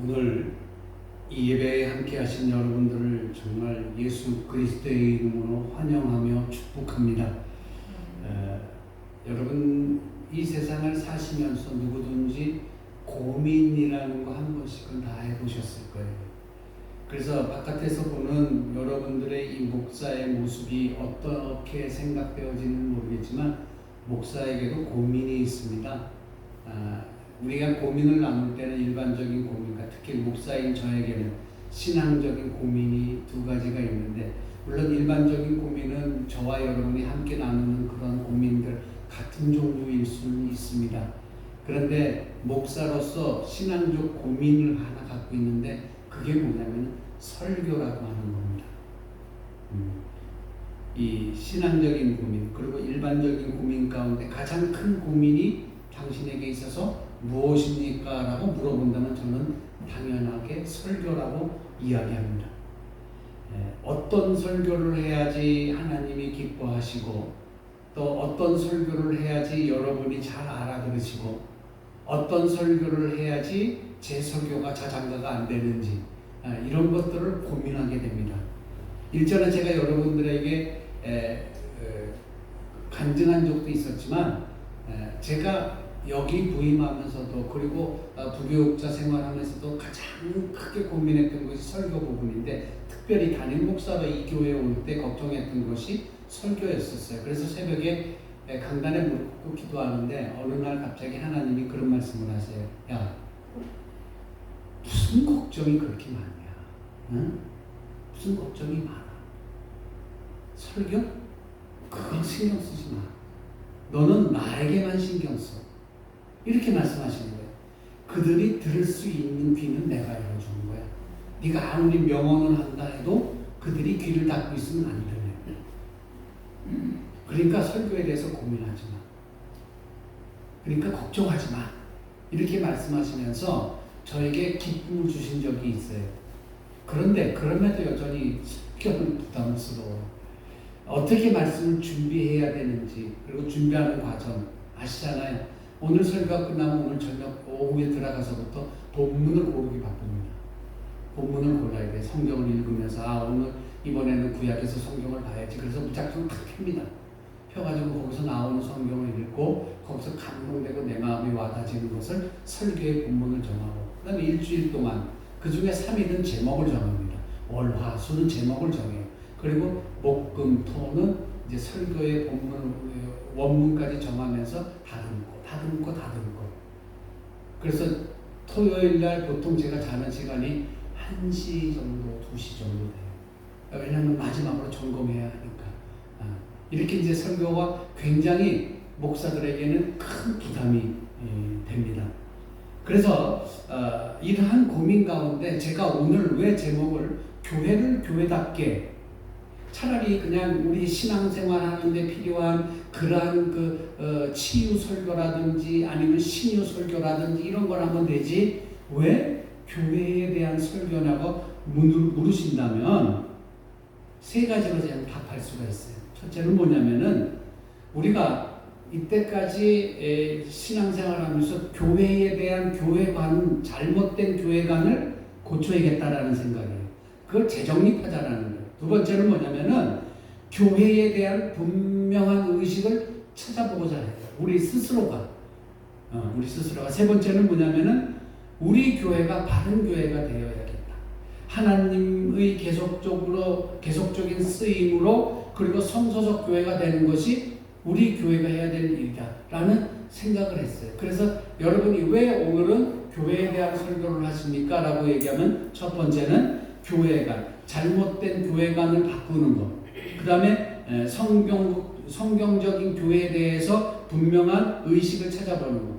오늘 이 예배에 함께 하신 여러분들을 정말 예수 그리스도의 이름으로 환영하며 축복합니다. 여러분 이 세상을 사시면서 누구든지 고민이라는 거 한 번씩은 다 해보셨을 거예요. 그래서 바깥에서 보는 여러분들의 이 목사의 모습이 어떻게 생각되어지는 모르겠지만 목사에게도 고민이 있습니다. 우리가 고민을 나눌 때는 일반적인 고민과 특히 목사인 저에게는 신앙적인 고민이 두 가지가 있는데, 물론 일반적인 고민은 저와 여러분이 함께 나누는 그런 고민들 같은 종류일 수는 있습니다. 그런데 목사로서 신앙적 고민을 하나 갖고 있는데 그게 뭐냐면 설교라고 하는 겁니다. 이 신앙적인 고민 그리고 일반적인 고민 가운데 가장 큰 고민이 당신에게 있어서 무엇입니까? 라고 물어본다면 저는 당연하게 설교라고 이야기합니다. 어떤 설교를 해야지 하나님이 기뻐하시고, 또 어떤 설교를 해야지 여러분이 잘 알아들으시고, 어떤 설교를 해야지 제 설교가 자장가가 안 되는지, 이런 것들을 고민하게 됩니다. 일전에 제가 여러분들에게 간증한 적도 있었지만, 제가 여기 부임하면서도 그리고 부교육자 생활하면서도 가장 크게 고민했던 것이 설교 부분인데, 특별히 담임 목사가 이 교회에 올 때 걱정했던 것이 설교였었어요. 그래서 새벽에 강단에 무릎 꿇고 기도하는데 어느 날 갑자기 하나님이 그런 말씀을 하세요. 야, 무슨 걱정이 그렇게 많냐? 응? 무슨 걱정이 많아? 설교? 그건 신경 쓰지 마. 너는 나에게만 신경 써. 이렇게 말씀하시는 거예요. 그들이 들을 수 있는 귀는 내가 열어주는 거야. 네가 아무리 명언을 한다 해도 그들이 귀를 닫고 있으면 안 되네. 그러니까 설교에 대해서 고민하지 마. 그러니까 걱정하지 마. 이렇게 말씀하시면서 저에게 기쁨을 주신 적이 있어요. 그런데 그럼에도 여전히 설교는 부담스러워. 어떻게 말씀을 준비해야 되는지, 그리고 준비하는 과정 아시잖아요. 오늘 설교가 끝나면 오늘 저녁 오후에 들어가서부터 본문을 고르기 바쁩니다. 본문을 골라야 돼. 성경을 읽으면서 오늘 이번에는 구약에서 성경을 봐야지. 그래서 무작정 탁 펴니다. 펴가지고 거기서 나오는 성경을 읽고 거기서 감동되고 내 마음이 와닿아지는 것을 설교의 본문을 정하고, 그 다음에 일주일 동안 그 중에 3일은 제목을 정합니다. 월, 화, 수는 제목을 정해요. 그리고 목, 금, 토는 이제 설교의 본문, 원문까지 정하면서 다듬고. 그래서 토요일 날 보통 제가 자는 시간이 1시 정도, 2시 정도 돼요. 왜냐하면 마지막으로 점검해야 하니까. 이렇게 이제 설교가 굉장히 목사들에게는 큰 부담이 됩니다. 그래서 이러한 고민 가운데 제가 오늘 왜 제목을 교회를 교회답게, 차라리 그냥 우리 신앙생활 하는데 필요한 그러한 치유 설교라든지 아니면 신유 설교라든지 이런 걸 하면 되지 왜 교회에 대한 설교냐고 물으신다면 세 가지로 제가 답할 수가 있어요. 첫째는 뭐냐면은 우리가 이때까지 신앙생활 하면서 교회에 대한 교회관, 잘못된 교회관을 고쳐야겠다라는 생각이에요. 그걸 재정립하자라는 거예요. 두 번째는 뭐냐면은 교회에 대한 분명한 의식을 찾아보고자 해요. 우리 스스로가. 세 번째는 뭐냐면은 우리 교회가 바른 교회가 되어야겠다. 하나님의 계속적인 쓰임으로 그리고 성서적 교회가 되는 것이 우리 교회가 해야 될 일이다라는 생각을 했어요. 그래서 여러분이 왜 오늘은 교회에 대한 설교를 하십니까? 라고 얘기하면 첫 번째는 교회관, 잘못된 교회관을 바꾸는 것. 그 다음에 성경적인 교회에 대해서 분명한 의식을 찾아보는 것.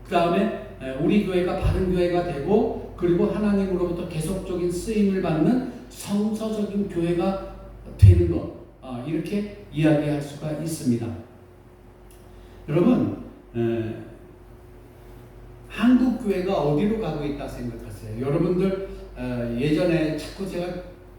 그 다음에 우리 교회가 바른 교회가 되고 그리고 하나님으로부터 계속적인 쓰임을 받는 성서적인 교회가 되는 것. 이렇게 이야기할 수가 있습니다. 여러분, 한국 교회가 어디로 가고 있다 생각하세요? 여러분들 예전에 자꾸 제가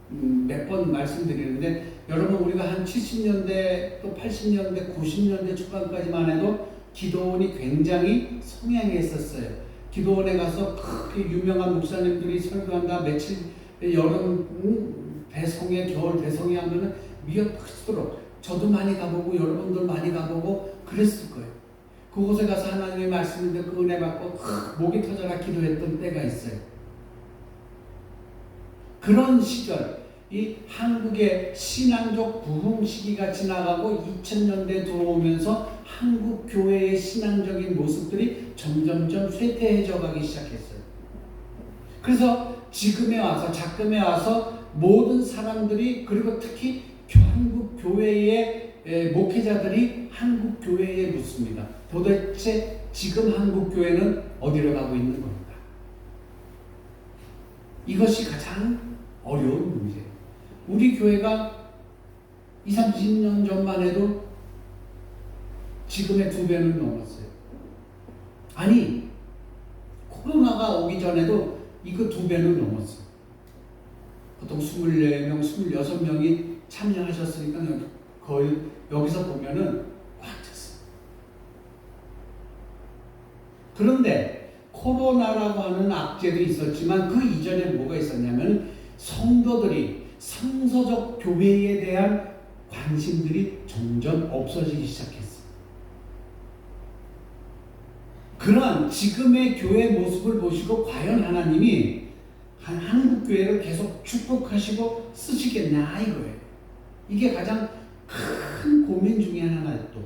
몇 번 말씀드리는데, 여러분 우리가 한 70년대 또 80년대 90년대 초반까지만 해도 기도원이 굉장히 성행했었어요. 기도원에 가서 크게 유명한 목사님들이 설교한다 며칠 여름 대성회 겨울 대성회 하면은 미어 크도록 저도 많이 가보고 여러분들 많이 가보고 그랬을 거예요. 그곳에 가서 하나님의 말씀을 듣고 은혜 받고 목이 터져라 기도했던 때가 있어요. 그런 시절 이 한국의 신앙적 부흥 시기가 지나가고 2000년대 들어오면서 한국 교회의 신앙적인 모습들이 점점점 쇠퇴해져 가기 시작했어요. 그래서 지금에 와서 작금에 와서 모든 사람들이 그리고 특히 한국 교회의 목회자들이 한국 교회에 묻습니다. 도대체 지금 한국 교회는 어디로 가고 있는 겁니까? 이것이 가장 어려운 문제예요. 우리 교회가 20, 30년 전만 해도 지금의 2배는 넘었어요. 아니, 코로나가 오기 전에도 이거 2배는 넘었어요. 보통 24명, 26명이 참여하셨으니까 거의 여기서 보면은 꽉 찼어요. 그런데 코로나라고 하는 악재도 있었지만 그 이전에 뭐가 있었냐면 성도들이 성서적 교회에 대한 관심들이 점점 없어지기 시작했어요. 그러한 지금의 교회 모습을 보시고 과연 하나님이 한국 교회를 계속 축복하시고 쓰시겠냐 이거예요. 이게 가장 큰 고민 중에 하나예요. 또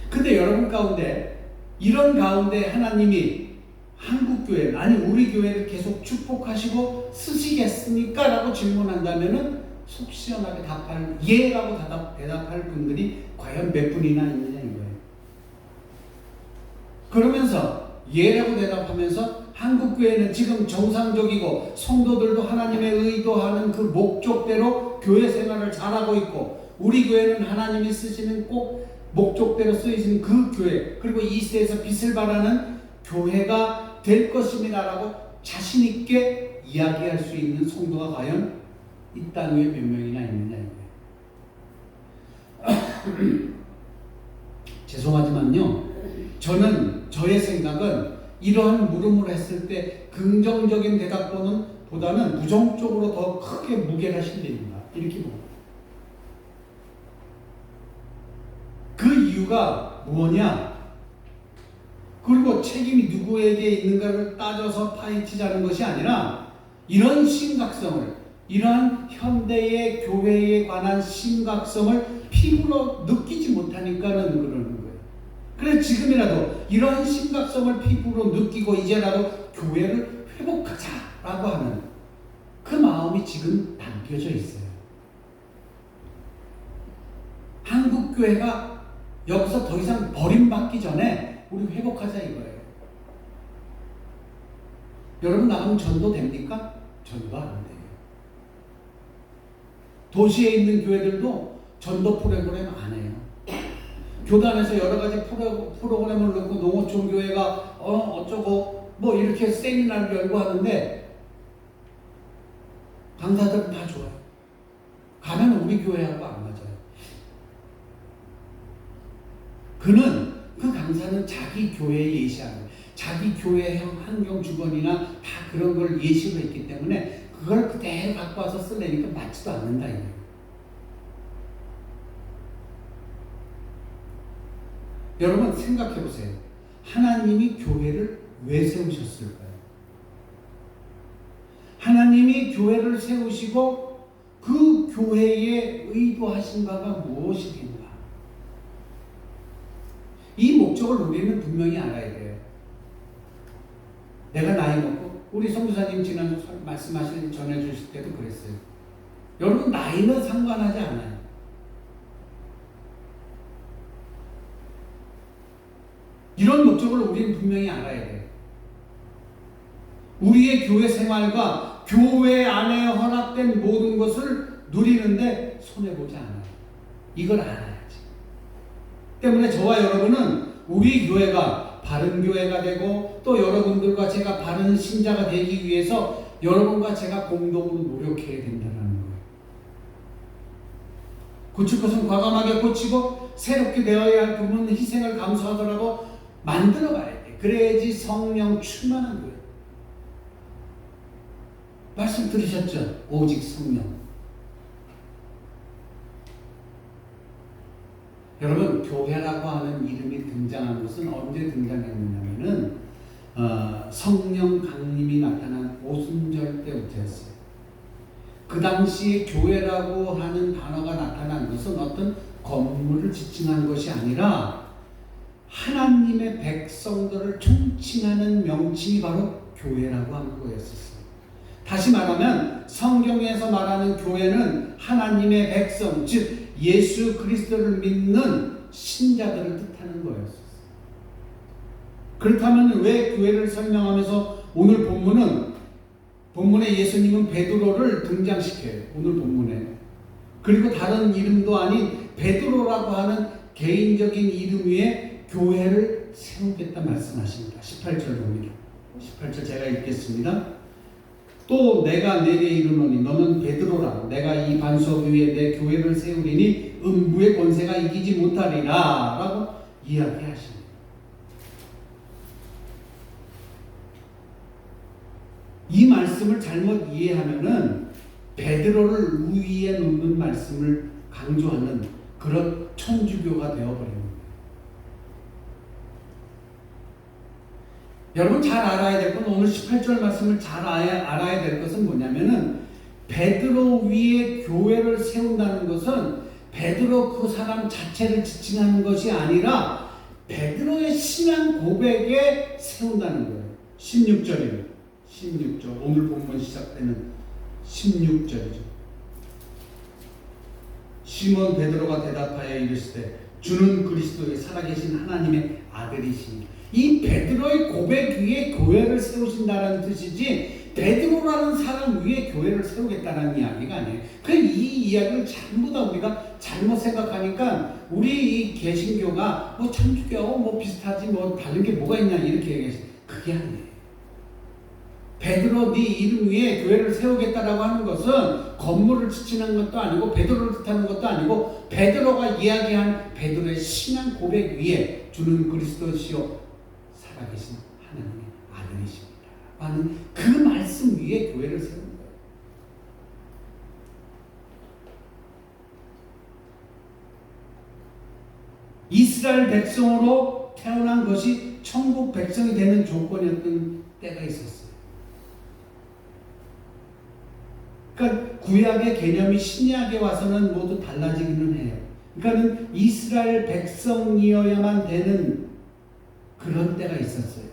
근데 여러분 가운데 이런 가운데 하나님이 한국 교회 아니 우리 교회를 계속 축복하시고 쓰시겠습니까? 라고 질문한다면은 속 시원하게 답할 예라고 대답할 분들이 과연 몇 분이나 있느냐 이거예요. 그러면서 예라고 대답하면서 한국 교회는 지금 정상적이고 성도들도 하나님의 의도하는 그 목적대로 교회 생활을 잘하고 있고 우리 교회는 하나님이 쓰시는 꼭 목적대로 쓰이신 그 교회 그리고 이 시대에서 빛을 발하는 교회가 될 것입니다라고 자신 있게 이야기할 수 있는 성도가 과연 이 땅 위에 몇 명이나 있느냐 이거예요. 죄송하지만요. 저의 생각은 이러한 물음을 했을 때 긍정적인 대답보다는 부정적으로 더 크게 무게가 실립니다. 이렇게 봅니다. 그 이유가 뭐냐? 그리고 책임이 누구에게 있는가를 따져서 파헤치자는 것이 아니라 이런 심각성을 이러한 현대의 교회에 관한 심각성을 피부로 느끼지 못하니까는 그러는 거예요. 그래서 지금이라도 이런 심각성을 피부로 느끼고 이제라도 교회를 회복하자라고 하는 그 마음이 지금 담겨져 있어요. 한국 교회가 여기서 더 이상 버림받기 전에 우리 회복하자 이거예요. 여러분 나가면 전도 됩니까? 전도 안 돼요. 도시에 있는 교회들도 전도 프로그램 안 해요. 교단에서 여러 가지 프로그램을 넣고 농어촌 교회가 어쩌고 뭐 이렇게 세미나를 열고 하는데 강사들은 다 좋아요. 가면 우리 교회하고 안 맞아요. 그 강사는 자기 교회에 예시하는 자기 교회 환경 주변이나 다 그런 걸 예시로 했기 때문에 그걸 그대로 갖고 와서 쓰려니까 맞지도 않는다 이거예요. 여러분 생각해 보세요. 하나님이 교회를 왜 세우셨을까요? 하나님이 교회를 세우시고 그 교회에 의도하신 바가 무엇이겠나? 이 목적을 우리는 분명히 알아야 돼요. 내가 나이 먹고 우리 선교사님 지난주 말씀하신 전해주실 때도 그랬어요. 여러분 나이는 상관하지 않아요. 이런 목적을 우리는 분명히 알아야 돼요. 우리의 교회 생활과 교회 안에 허락된 모든 것을 누리는데 손해보지 않아요. 이걸 알아야지. 때문에 저와 여러분은 우리 교회가 바른 교회가 되고 또 여러분들과 제가 바른 신자가 되기 위해서 여러분과 제가 공동으로 노력해야 된다는 거예요. 고칠 것은 과감하게 고치고 새롭게 되어야 할 부분은 희생을 감수하더라도 만들어 가야 돼. 그래야지 성령 충만한 거예요. 말씀 들으셨죠? 오직 성령. 여러분, 교회라고 하는 이름이 등장한 것은 언제 등장했느냐면은 성령 강림이 나타난 오순절 때부터였어요. 그 당시에 교회라고 하는 단어가 나타난 것은 어떤 건물을 지칭한 것이 아니라 하나님의 백성들을 총칭하는 명칭이 바로 교회라고 하는 거였었어요. 다시 말하면 성경에서 말하는 교회는 하나님의 백성, 즉 예수 그리스도를 믿는 신자들을 뜻하는 거였어요. 그렇다면 왜 교회를 설명하면서 오늘 본문에 예수님은 베드로를 등장시켜요. 오늘 본문에. 그리고 다른 이름도 아닌 베드로라고 하는 개인적인 이름 위에 교회를 세우겠다 말씀하십니다. 18절 봅니다. 18절 제가 읽겠습니다. 또 내가 내게 이르노니 너는 베드로라. 내가 이 반석 위에 내 교회를 세우리니 음부의 권세가 이기지 못하리라 라고 이야기하십니다. 이 말씀을 잘못 이해하면은 베드로를 우위에 놓는 말씀을 강조하는 그런 천주교가 되어버립니다. 여러분 잘 알아야 될 건, 오늘 18절 말씀을 잘 알아야 될 것은 뭐냐면은 베드로 위에 교회를 세운다는 것은 베드로 그 사람 자체를 지칭하는 것이 아니라 베드로의 신앙 고백에 세운다는 거예요. 16절입니다. 16절, 오늘 본문 시작되는 16절이죠. 시몬 베드로가 대답하여 이르시되 주는 그리스도의 살아계신 하나님의 아들이시니. 이 베드로의 고백 위에 교회를 세우신다는 뜻이지 베드로라는 사람 위에 교회를 세우겠다는 이야기가 아니에요. 이 이야기를 전부 다 우리가 잘못 생각하니까 우리 이 개신교가 뭐 천주교 뭐 비슷하지 뭐 다른 게 뭐가 있냐 이렇게 얘기했어요. 그게 아니에요. 베드로 네 이름 위에 교회를 세우겠다라고 하는 것은 건물을 지칭하는 것도 아니고 베드로를 뜻하는 것도 아니고 베드로가 이야기한 베드로의 신앙 고백 위에 주는 그리스도시요 살아계신 하나님의 아들이십니다 하는 그 말씀 위에 교회를 세우는 거예요. 이스라엘 백성으로 태어난 것이 천국 백성이 되는 조건이었던 때가 있었어요. 그러니까 구약의 개념이 신약에 와서는 모두 달라지기는 해요. 그러니까 이스라엘 백성이어야만 되는 그런 때가 있었어요.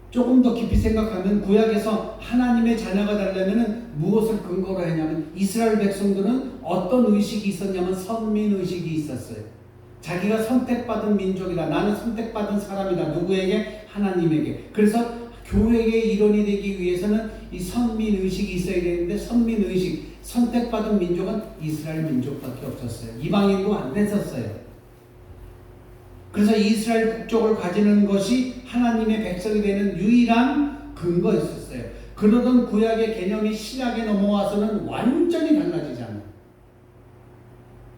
조금 더 깊이 생각하면 구약에서 하나님의 자녀가 되려면 무엇을 근거로 했냐면 이스라엘 백성들은 어떤 의식이 있었냐면 선민의식이 있었어요. 자기가 선택받은 민족이다. 나는 선택받은 사람이다. 누구에게? 하나님에게. 그래서 교회의 일원이 되기 위해서는 이 선민의식이 있어야 되는데 선민의식, 선택받은 민족은 이스라엘 민족밖에 없었어요. 이방인도 안 됐었어요. 그래서 이스라엘 국적을 가지는 것이 하나님의 백성이 되는 유일한 근거였었어요. 그러던 구약의 개념이 신약에 넘어와서는 완전히 달라지잖아요.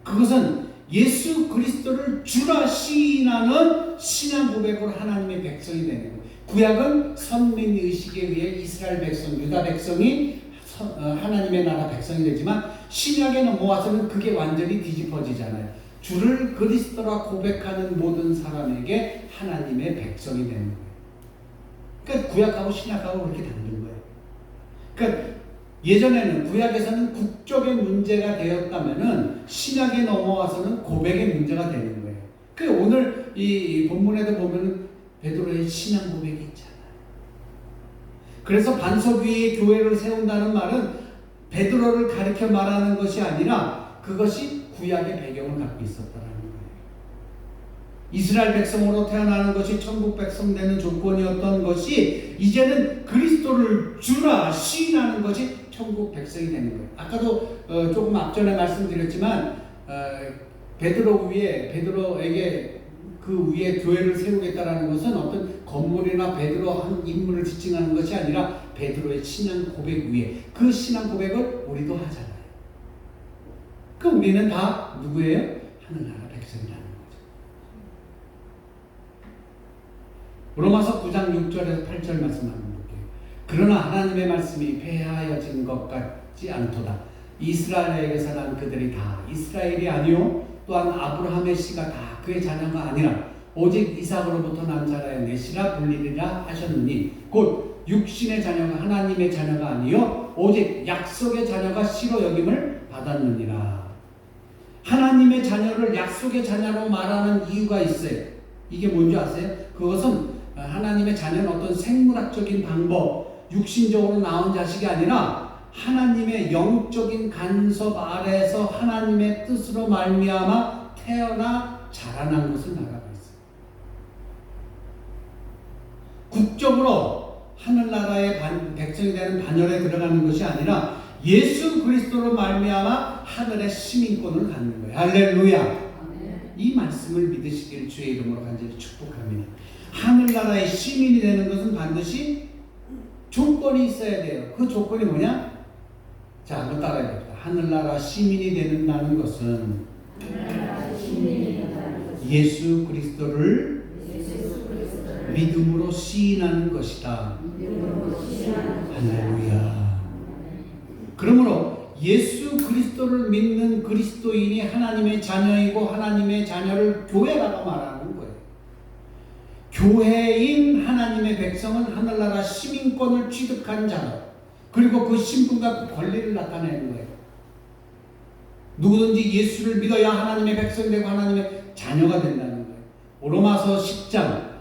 그것은 예수 그리스도를 주라 시인하는 신앙 고백으로 하나님의 백성이 되는 거예요. 구약은 선민의식에 의해 이스라엘 백성, 유다 백성이 하나님의 나라 백성이 되지만 신약에 넘어와서는 그게 완전히 뒤집어지잖아요. 주를 그리스도라 고백하는 모든 사람에게 하나님의 백성이 되는 거예요. 그러니까 구약하고 신약하고 그렇게 다른 거예요. 그러니까 예전에는 구약에서는 국적의 문제가 되었다면은 신약에 넘어와서는 고백의 문제가 되는 거예요. 그 오늘 이 본문에도 보면은 베드로의 신앙 고백이 있잖아요. 그래서 반석 위에 교회를 세운다는 말은 베드로를 가리켜 말하는 것이 아니라 그것이 구약의 배경을 갖고 있었다는 거예요. 이스라엘 백성으로 태어나는 것이 천국 백성 되는 조건이었던 것이 이제는 그리스도를 주라 시인하는 것이 천국 백성이 되는 거예요. 아까도 조금 앞전에 말씀드렸지만 베드로에게 그 위에 교회를 세우겠다라는 것은 어떤 건물이나 베드로 한 인물을 지칭하는 것이 아니라 베드로의 신앙 고백 위에 그 신앙 고백을 우리도 하잖아요. 그 우리는 다 누구예요? 하늘나라 백성이라는 거죠. 로마서 9장 6절에서 8절 말씀 한번 볼게요. 그러나 하나님의 말씀이 폐하여진 것 같지 않도다. 이스라엘에게서 난 그들이 다 이스라엘이 아니요 또한 아브라함의 씨가 다 그의 자녀가 아니라 오직 이삭으로부터 난 자라의 내시라 불리리라 하셨느니 곧 육신의 자녀가 하나님의 자녀가 아니요 오직 약속의 자녀가 씨로 여김을 받았느니라. 하나님의 자녀를 약속의 자녀로 말하는 이유가 있어요. 이게 뭔지 아세요? 그것은 하나님의 자녀는 어떤 생물학적인 방법, 육신적으로 나온 자식이 아니라 하나님의 영적인 간섭 아래에서 하나님의 뜻으로 말미암아 태어나 자라난 것을 말하고 있어요. 국적으로 하늘나라의 백성이 되는 반열에 들어가는 것이 아니라 예수 그리스도로 말미암아 하늘의 시민권을 갖는 거예요. 할렐루야. 이 말씀을 믿으시기를 주의 이름으로 간절히 축복합니다. 하늘나라의 시민이 되는 것은 반드시 조건이 있어야 돼요. 그 조건이 뭐냐? 자, 한번 따라해 봅시다. 하늘나라 시민이 되는다는 것은 예수 그리스도를 믿음으로 시인하는 것이다. 할렐루야. 그러므로 예수 그리스도를 믿는 그리스도인이 하나님의 자녀이고 하나님의 자녀를 교회라고 말하는 거예요. 교회인 하나님의 백성은 하늘나라 시민권을 취득한 자로 그리고 그 신분과 그 권리를 나타내는 거예요. 누구든지 예수를 믿어야 하나님의 백성이 되고 하나님의 자녀가 된다는 거예요. 로마서 10장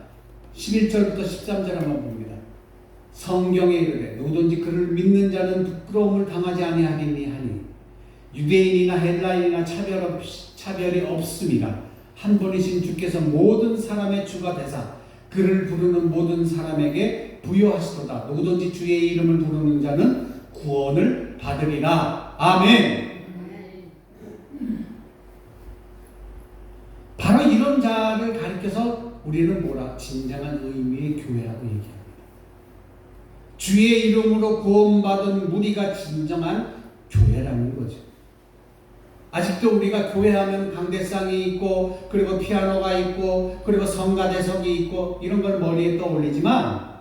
11절부터 13절 한번 봅니다. 성경에 이르되 누구든지 그를 믿는 자는 부끄러움을 당하지 아니하겠니 하니 유대인이나 헬라인이나 차별이 없음이라 한 분이신 주께서 모든 사람의 주가 되사 그를 부르는 모든 사람에게 부여하시도다. 누구든지 주의 이름을 부르는 자는 구원을 받으리라. 아멘. 바로 이런 자를 가리켜서 우리는 뭐라? 진정한 의미의 교회라고 얘기합니다. 주의 이름으로 구원받은 무리가 진정한 교회라는 거죠. 아직도 우리가 교회하면 강대상이 있고 그리고 피아노가 있고 그리고 성가대석이 있고 이런 걸 머리에 떠올리지만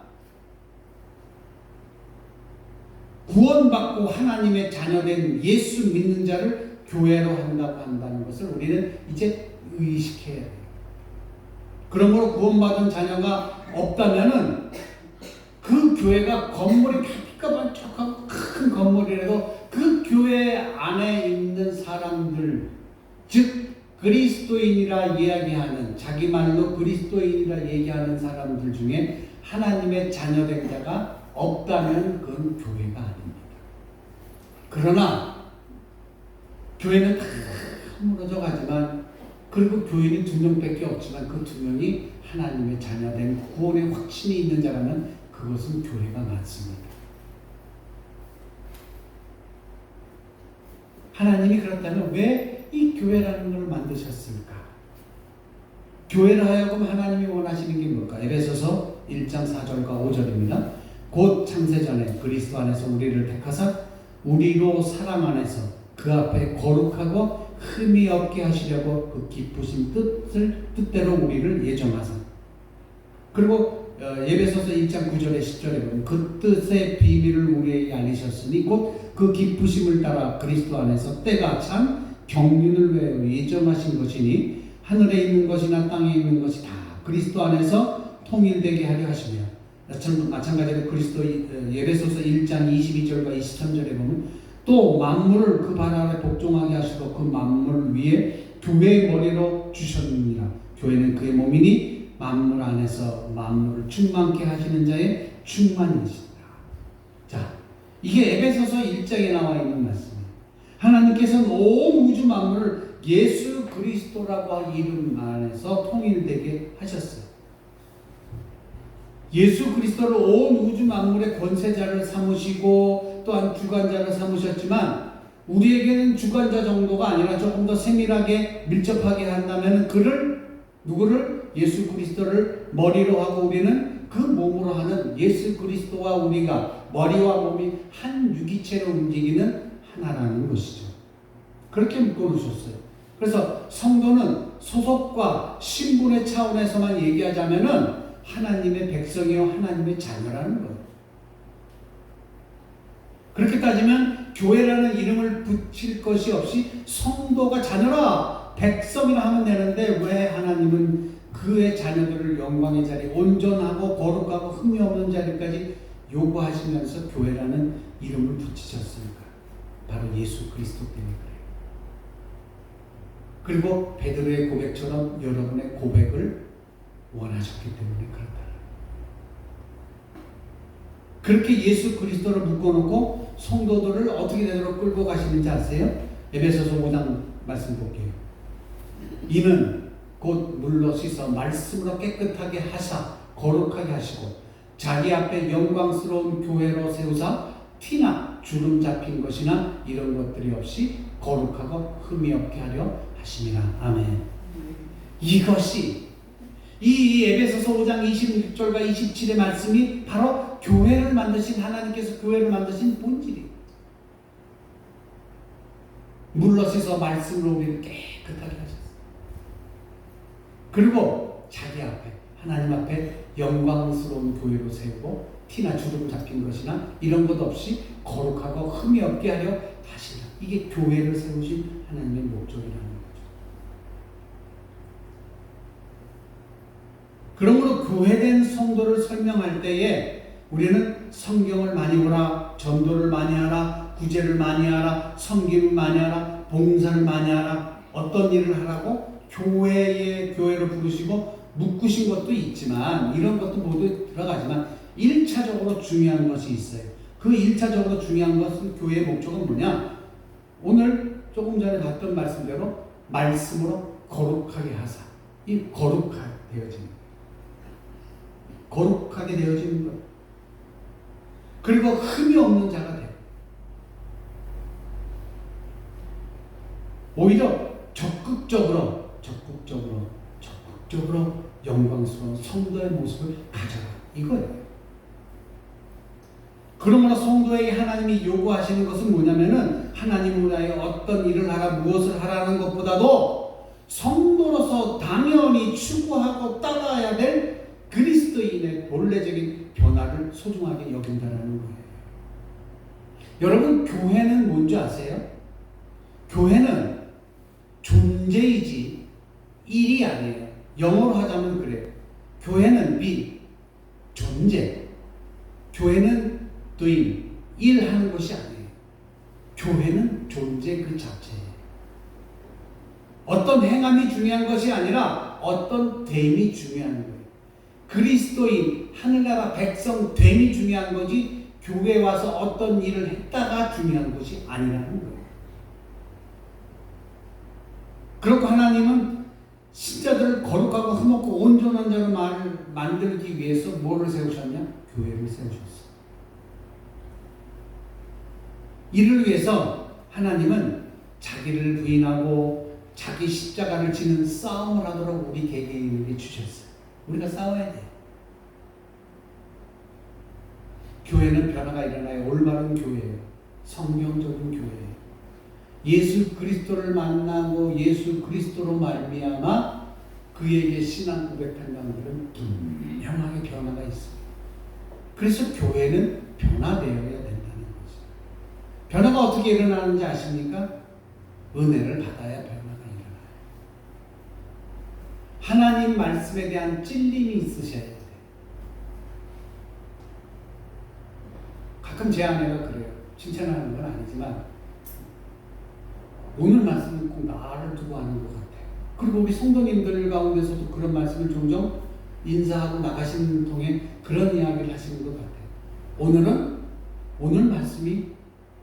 구원받고 하나님의 자녀된 예수 믿는 자를 교회로 한다는 것을 우리는 이제 의식해야 돼요. 그러므로 구원받은 자녀가 없다면은 그 교회가 건물이 피가 반짝하고 큰 건물이라도 그 교회 안에 있는 사람들, 즉 그리스도인이라 이야기하는 자기 말로 그리스도인이라 얘기하는 사람들 중에 하나님의 자녀된 자가 없다면 그건 교회가 아닙니다. 그러나 교회는 다 허물어져 가지만 그리고 교인이 2명밖에 없지만 그 2명이 하나님의 자녀된 구원의 확신이 있는 자라면 그것은 교회가 맞습니다. 하나님이 그렇다면 왜 이 교회라는 걸 만드셨을까? 교회를 하여금 하나님이 원하시는 게 뭘까? 에베소서 1장 4절과 5절입니다. 곧 창세전에 그리스도 안에서 우리를 택하사 우리로 사랑 안에서 그 앞에 거룩하고 흠이 없게 하시려고 그 기쁘신 뜻대로 우리를 예정하사. 그리고 에베소서 1장 9절에 10절에 보면 그 뜻의 비밀을 우리에게 알리셨으니 곧 그 기쁘심을 따라 그리스도 안에서 때가 참 경륜을 위하여 예정하신 것이니 하늘에 있는 것이나 땅에 있는 것이 다 그리스도 안에서 통일되게 하려 하시며 마찬가지로 그리스도 에베소서 1장 22절과 23절에 보면 또 만물을 그 발 아래 복종하게 하시고 그 만물 위에 교회의 머리로 주셨느니라. 교회는 그의 몸이니 만물 안에서 만물을 충만케 하시는 자의 충만이시다. 자, 이게 에베소서 1장에 나와 있는 말씀이에요. 하나님께서는 온 우주 만물을 예수 그리스도라고 이름 안에서 통일되게 하셨어요. 예수 그리스도를 온 우주 만물의 권세자를 삼으시고 또한 주관자를 삼으셨지만 우리에게는 주관자 정도가 아니라 조금 더 세밀하게 밀접하게 한다면 누구를? 예수 그리스도를 머리로 하고 우리는 그 몸으로 하는 예수 그리스도와 우리가 머리와 몸이 한 유기체로 움직이는 하나라는 것이죠. 그렇게 묶어놓으셨어요. 그래서 성도는 소속과 신분의 차원에서만 얘기하자면은 하나님의 백성이요 하나님의 자녀라는 거예요. 그렇게 따지면 교회라는 이름을 붙일 것이 없이 성도가 자녀라 백성이라 하면 되는데 왜 하나님은 그의 자녀들을 영광의 자리, 온전하고 거룩하고 흠이 없는 자리까지 요구하시면서 교회라는 이름을 붙이셨습니까? 바로 예수 그리스도 때문에 그래요. 그리고 베드로의 고백처럼 여러분의 고백을 원하셨기 때문에 그렇다. 그렇게 예수 그리스도를 묶어놓고 성도들을 어떻게 되도록 끌고 가시는지 아세요? 에베소서 5장 말씀 볼게요. 이는 곧 물로 씻어 말씀으로 깨끗하게 하사 거룩하게 하시고 자기 앞에 영광스러운 교회로 세우사 티나 주름 잡힌 것이나 이런 것들이 없이 거룩하고 흠이 없게 하려 하심이라. 아멘. 이것이 이 에베소서 5장 26절과 27의 말씀이 바로 교회를 만드신 하나님께서 교회를 만드신 본질이에요. 물로 씻어 말씀으로 우리를 깨끗하게 하셨어요. 그리고 자기 앞에 하나님 앞에 영광스러운 교회로 세우고 티나 주름 잡힌 것이나 이런 것 없이 거룩하고 흠이 없게 하려 하시라. 이게 교회를 세우신 하나님의 목적이라는 거죠. 그러므로 교회된 성도를 설명할 때에 우리는 성경을 많이 보라, 전도를 많이 하라, 구제를 많이 하라, 섬김을 많이 하라, 봉사를 많이 하라, 어떤 일을 하라고 교회를 부르시고 묶으신 것도 있지만 이런 것도 모두 들어가지만 1차적으로 중요한 것이 있어요. 그 1차적으로 중요한 것은 교회의 목적은 뭐냐? 오늘 조금 전에 봤던 말씀대로 말씀으로 거룩하게 하사. 이 거룩하게 되어지는 거예요. 거룩하게 되어지는 것. 그리고 흠이 없는 자가 돼요. 오히려 적극적으로 영광스러운 성도의 모습을 가져라. 이거예요. 그러므로 성도에게 하나님이 요구하시는 것은 뭐냐면은 하나님을 위하여 어떤 일을 하라, 무엇을 하라는 것보다도 성도로서 당연히 추구하고 따라야 될 그리스도인의 본래적인 변화를 소중하게 여긴다는 거예요. 여러분, 교회는 뭔지 아세요? 교회는 존재이지 일이 아니에요. 영어로 하자면 그래요. 교회는 be, 존재. 교회는 doing, 일하는 것이 아니에요. 교회는 존재 그 자체예요. 어떤 행함이 중요한 것이 아니라 어떤 됨이 중요한 거예요. 그리스도인, 하늘나라 백성 됨이 중요한 거지 교회에 와서 어떤 일을 했다가 중요한 것이 아니라는 거예요. 그렇고 하나님은 신자들을 거룩하고 흠없고 온전한 자로 만들기 위해서 뭐를 세우셨냐? 교회를 세우셨어요. 이를 위해서 하나님은 자기를 부인하고 자기 십자가를 지는 싸움을 하도록 우리 개개인에게 주셨어요. 우리가 싸워야 돼요. 교회는 변화가 일어나요. 올바른 교회예요. 성경적인 교회예요. 예수 그리스도를 만나고 예수 그리스도로 말미암아 그에게 신앙 고백한 자들은 분명하게 변화가 있습니다. 그래서 교회는 변화되어야 된다는 거죠. 변화가 어떻게 일어나는지 아십니까? 은혜를 받아야 변화가 일어나요. 하나님 말씀에 대한 찔림이 있으셔야 돼요. 가끔 제 아내가 그래요. 칭찬하는 건 아니지만 오늘 말씀은 꼭 나를 두고 하는 것 같아요. 그리고 우리 성도님들 가운데서도 그런 말씀을 종종 인사하고 나가시는 통에 그런 이야기를 하시는 것 같아요. 오늘 말씀이,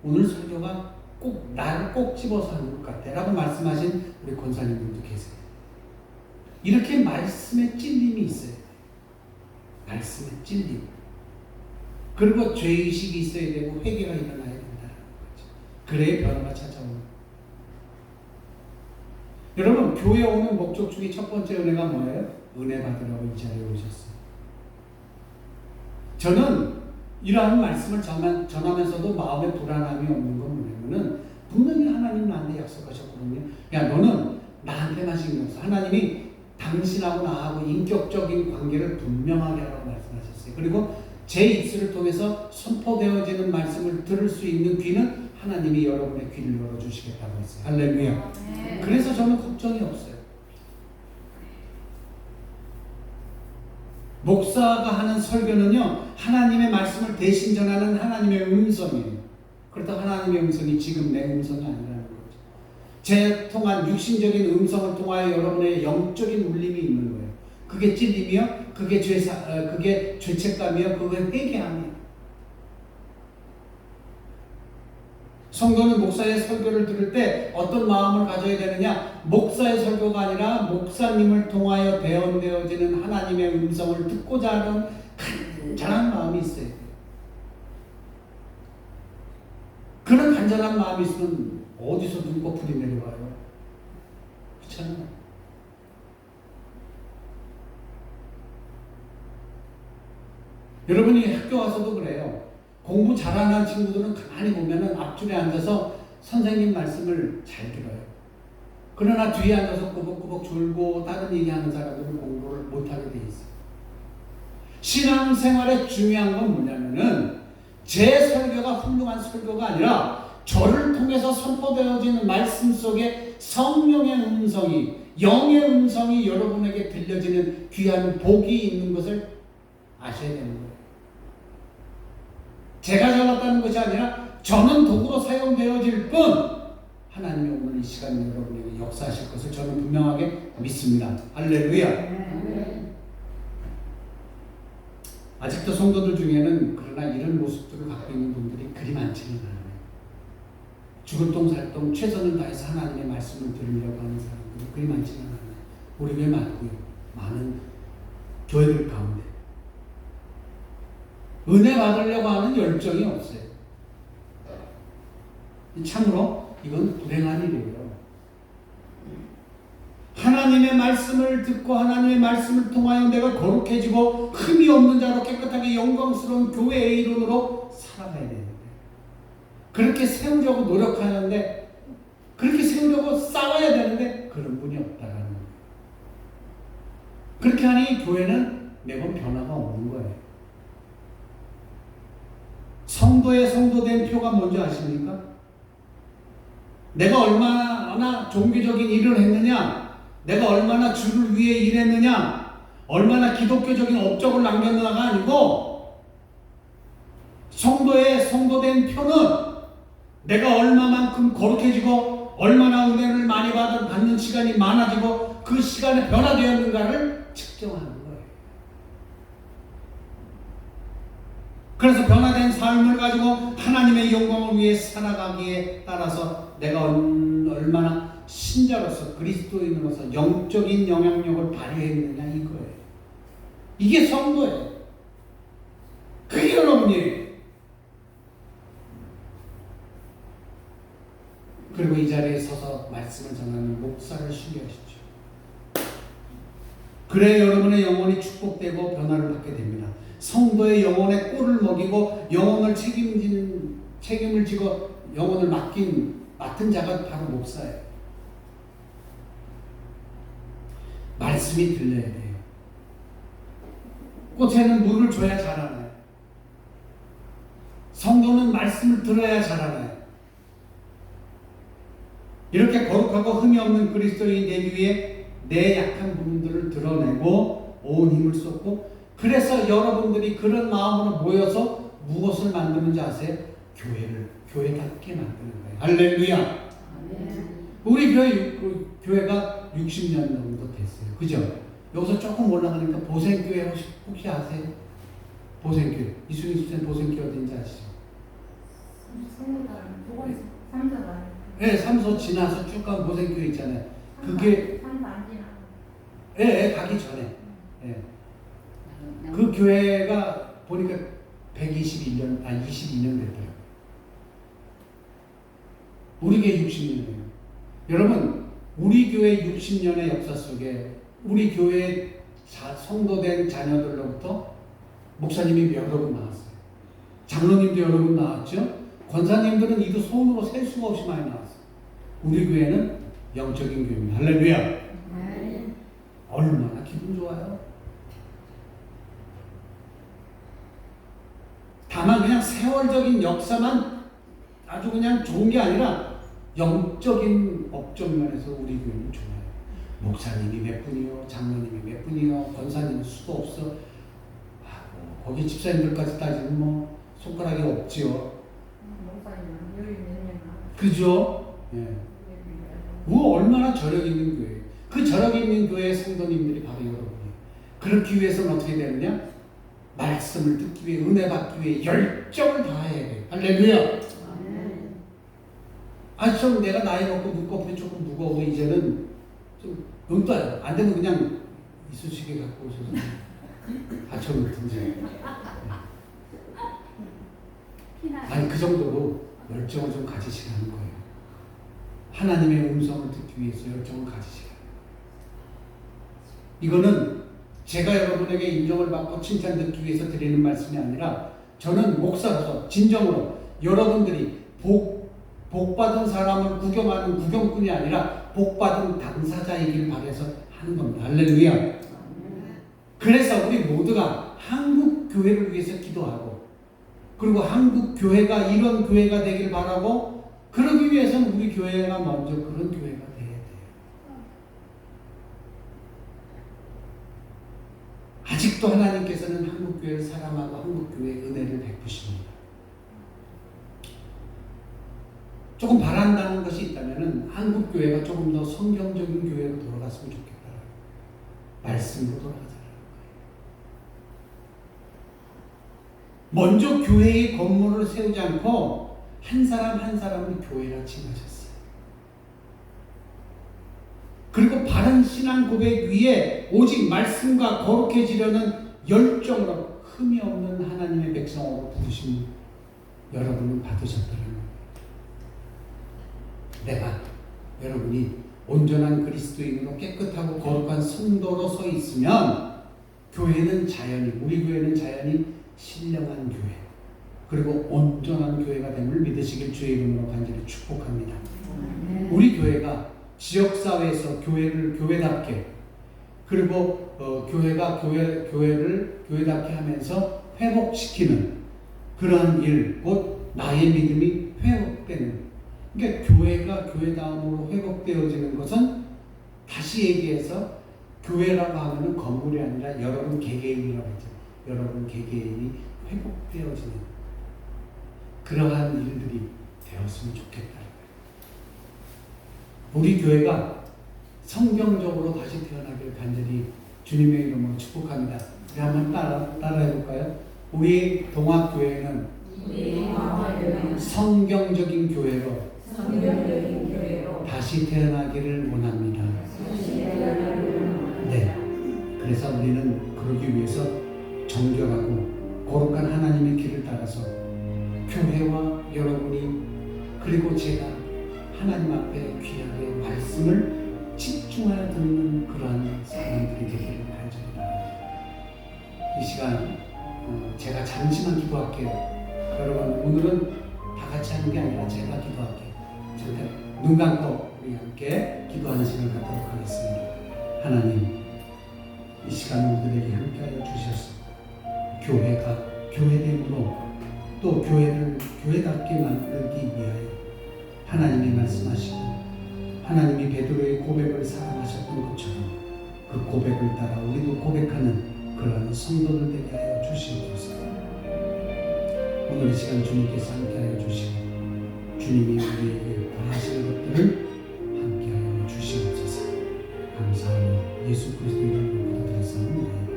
오늘 설교가 꼭 나를 꼭 집어서 하는 것 같아 라고 말씀하신 우리 권사님들도 계세요. 이렇게 말씀에 찔림이 있어요. 말씀에 찔림. 그리고 죄의식이 있어야 되고 회개가 일어나야 된다는 거죠. 그래야 변화가 찾아오는 거예요. 여러분, 교회 오는 목적 중에 첫 번째 은혜가 뭐예요? 은혜 받으라고 이 자리에 오셨어요. 저는 이러한 말씀을 전하면서도 마음에 불안함이 없는 건 뭐냐면은 분명히 하나님 나한테 약속하셨거든요. 야, 너는 나한테만 신경 써. 하나님이 당신하고 나하고 인격적인 관계를 분명하게 하라고 말씀하셨어요. 그리고 제 입술을 통해서 선포되어지는 말씀을 들을 수 있는 귀는 하나님이 여러분의 귀를 열어주시겠다고 했어요. 할렐루야. 그래서 저는 걱정이 없어요. 목사가 하는 설교는요, 하나님의 말씀을 대신 전하는 하나님의 음성이에요. 그렇다고 하나님의 음성이 지금 내 음성이 아니라는 거죠. 제 통한 육신적인 음성을 통하여 여러분의 영적인 울림이 있는 거예요. 그게 찔림이요, 그게 그게 죄책감이요, 그게 회개함이에요. 성도는 목사의 설교를 들을 때 어떤 마음을 가져야 되느냐? 목사의 설교가 아니라 목사님을 통하여 대언되어지는 하나님의 음성을 듣고자 하는 간절한 마음이 있어야 돼요. 그런 간절한 마음이 있으면 어디서 눈꺼풀이 내려와요? 그렇잖아요. 여러분이 학교 와서도 그래요. 공부 잘하는 친구들은 가만히 보면은 앞줄에 앉아서 선생님 말씀을 잘 들어요. 그러나 뒤에 앉아서 꾸벅꾸벅 졸고 다른 얘기하는 사람들은 공부를 못하게 돼 있어요. 신앙생활에 중요한 건 뭐냐면은 제 설교가 훌륭한 설교가 아니라 저를 통해서 선포되어지는 말씀 속에 성령의 음성이, 영의 음성이 여러분에게 들려지는 귀한 복이 있는 것을 아셔야 되는 거예요. 제가 잘났다는 것이 아니라 저는 도구로 사용되어질 뿐 하나님이 오늘 이 시간 여러분에게 역사하실 것을 저는 분명하게 믿습니다. 할렐루야. 아직도 성도들 중에는 그러나 이런 모습들을 갖고 있는 분들이 그리 많지는 않아요. 죽을 똥살똥 최선을 다해서 하나님의 말씀을 들으려고 하는 사람들이 그리 많지는 않아요. 우리 교회 말고요. 많은 교회들 가운데 은혜 받으려고 하는 열정이 없어요. 참으로 이건 불행한 일이에요. 하나님의 말씀을 듣고 하나님의 말씀을 통하여 내가 거룩해지고 흠이 없는 자로 깨끗하게 영광스러운 교회의 이론으로 살아가야 되는데, 그렇게 세우려고 노력하는데, 그렇게 세우려고 싸워야 되는데 그런 분이 없다라는 거예요. 그렇게 하니 교회는 매번 변화가 없는 거예요. 성도의 성도된 표가 뭔지 아십니까? 내가 얼마나 종교적인 일을 했느냐, 내가 얼마나 주를 위해 일했느냐, 얼마나 기독교적인 업적을 남겼느냐가 아니고, 성도의 성도된 표는 내가 얼마만큼 거룩해지고 얼마나 은혜를 많이 받는 시간이 많아지고 그 시간에 변화되었는가를 측정하는 거예요. 그래서 변화된 삶을 가지고 하나님의 영광을 위해 살아가기에 따라서 내가 얼마나 신자로서 그리스도인으로서 영적인 영향력을 발휘했느냐 이거예요. 이게 성도예요. 그게 여러분이에요. 그리고 이 자리에 서서 말씀을 전하는 목사를 신뢰하십시오. 그래 여러분의 영혼이 축복되고 변화를 받게 됩니다. 성도의 영혼에 꼴을 먹이고 영혼을 책임을 지고 영혼을 맡은 자가 바로 목사예요. 말씀이 들려야 돼요. 꽃에는 물을 줘야 자라나요. 성도는 말씀을 들어야 자라나요. 이렇게 거룩하고 흠이 없는 그리스도인이 되기 위해 내 약한 부분들을 드러내고 온 힘을 쏟고, 그래서 여러분들이 그런 마음으로 모여서 무엇을 만드는지 아세요? 교회답게 만드는 거예요. 할렐루야. 우리 교회가 60년 정도 됐어요. 그죠? 여기서 조금 올라가니까 보생교회 혹시 아세요? 보생교회. 이순희 수생 보생교회 어딘지 아시죠? 네, 삼소 지나서 쭉 가면 보생교회 있잖아요. 그게 가기 전에. 네. 그 교회가 보니까 22년 됐더라고요. 우리 교회 60년이에요. 여러분, 우리 교회 60년의 역사 속에 우리 교회 성도된 자녀들로부터 목사님이 여러 분 나왔어요. 장로님도 여러 분 나왔죠. 권사님들은 이도 손으로 셀 수가 없이 많이 나왔어요. 우리 교회는 영적인 교회입니다. 할렐루야. 얼마나 기분 좋아요. 다만 그냥 세월적인 역사만 아주 그냥 좋은 게 아니라 영적인 업적 면에서 우리 교회는 좋아요. 목사님이 몇 분이요, 장로님이 몇 분이요, 권사님이 수도 없어. 거기 집사님들까지 따지면 뭐 손가락이 없지요. 목사님은 여유 있는 년 그죠? 예. 얼마나 저력 있는 교회. 그 저력 있는 교회의 성도님들이 바로 여러분이에요. 그렇기 위해서는 어떻게 되느냐? 말씀을 듣기 위해, 은혜 받기 위해 열정을 다해야 돼요. 할렐루야. 좀 내가 나이 먹고 눈꺼풀이 조금 무거워 이제는 좀 눈떠요. 안 되면 그냥 이쑤시개 갖고 오셔서 받쳐놓든지. 아니 그 정도로 열정을 좀 가지시라는 거예요. 하나님의 음성을 듣기 위해서 열정을 가지시라. 이거는 제가 여러분에게 인정을 받고 칭찬 듣기 위해서 드리는 말씀이 아니라 저는 목사로서 진정으로 여러분들이 복받은 사람을 구경하는 구경꾼이 아니라 복받은 당사자이길 바라서 하는 겁니다. 할렐루야. 그래서 우리 모두가 한국 교회를 위해서 기도하고 그리고 한국 교회가 이런 교회가 되길 바라고 그러기 위해서는 우리 교회가 먼저 그런 교회가 돼야 돼요. 아직도 하나님께서는 한국 교회를 사랑하고 한국 교회의 은혜를 베푸십니다. 조금 바란다는 것이 있다면 한국 교회가 조금 더 성경적인 교회로 돌아갔으면 좋겠다. 말씀으로 돌아가자는 거예요. 먼저 교회의 건물을 세우지 않고 한 사람 한 사람을 교회라 칭하셨어요. 그리고 바른 신앙 고백 위에 오직 말씀과 거룩해지려는 열정으로 흠이 없는 하나님의 백성으로 부르심 여러분은 받으셨다는 거예요. 내가 여러분이 온전한 그리스도인으로 깨끗하고 거룩한 성도로 서 있으면 교회는 자연히 우리 교회는 자연히 신령한 교회 그리고 온전한 교회가 됨을 믿으시길 주의 이름으로 간절히 축복합니다. 우리 교회가 지역사회에서 교회를 교회답게 그리고 교회가 교회를 교회답게 하면서 회복시키는 그러한 일, 곧 나의 믿음이 회복되는 그러니까 교회가 교회다움으로 회복되어지는 것은 다시 얘기해서 교회라고 하면 건물이 아니라 여러분 개개인이라고 하죠. 여러분 개개인이 회복되어지는 그러한 일들이 되었으면 좋겠다. 우리 교회가 성경적으로 다시 태어나길 간절히 주님의 이름으로 축복합니다. 우리 한번 따라해볼까요? 우리 동학교회는 성경적인 교회로 다시 태어나기를 원합니다. 네. 그래서 우리는 그러기 위해서 정결하고 거룩한 하나님의 길을 따라서 교회와 여러분이 그리고 제가 하나님 앞에 귀하게 말씀을 집중하여 듣는 그러한 사람들이 되기를 간절히 바랍니다. 이 시간 제가 잠시만 기도할게요. 여러분 오늘은 다 같이 하는 게 아니라 제가 기도할게요. 눈 감고 우리 함께 기도하는 시간 갖도록 하겠습니다. 하나님 이 시간 우리들에게 함께하여 주셔서 교회가 교회됨으로 또 교회를 교회답게 만들기 위하여 하나님이 말씀하시고 하나님이 베드로의 고백을 사랑하셨던 것처럼 그 고백을 따라 우리도 고백하는 그런 성도들 되게 하여 주시옵소서. 오늘 이 시간 주님께서 함께하여 주시고 주님이 우리에게 원하시는 것들을 함께하여 주시옵소서. 감사하며 예수 그리스도 이름으로 기도드렸습니다.